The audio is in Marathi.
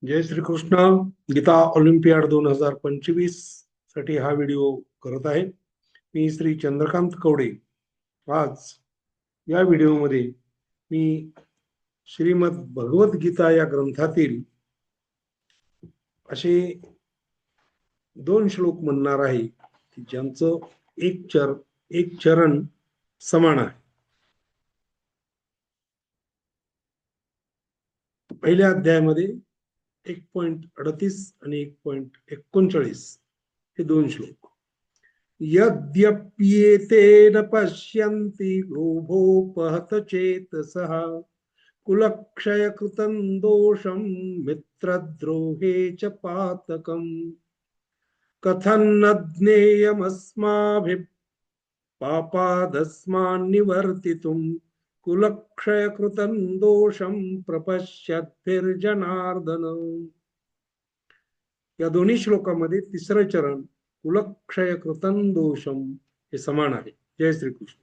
जय श्री कृष्ण. गीता ऑलिम्पियाड 2025 साठी हा व्हिडिओ करत आहे. मी श्री चंद्रकांत कवडे. आज या व्हिडिओमध्ये मी श्रीमद भगवद्गीता या ग्रंथातील असे 2 श्लोक म्हणणार आहे की ज्यांचं एक चरण समान आहे. पहिल्या अध्यायामध्ये 1.38 आणि 1.39 हे 2 श्लोक. यद्यप्येतेन पश्यन्ति लोभोपहत चेतसः कुलक्षयकृतं दोषं मित्रद्रोहे च पातकम् कथन्न ज्ञेयमस्माभिः पापादस्मान्निवर्तितुं कुलक्षयकृतं दोषं प्रपश्यद्भिर्जनार्दन. या दोन्ही श्लोकामध्ये तिसरं चरण कुलक्षयकृतं दोषम हे समान आहे. जय श्री कृष्ण.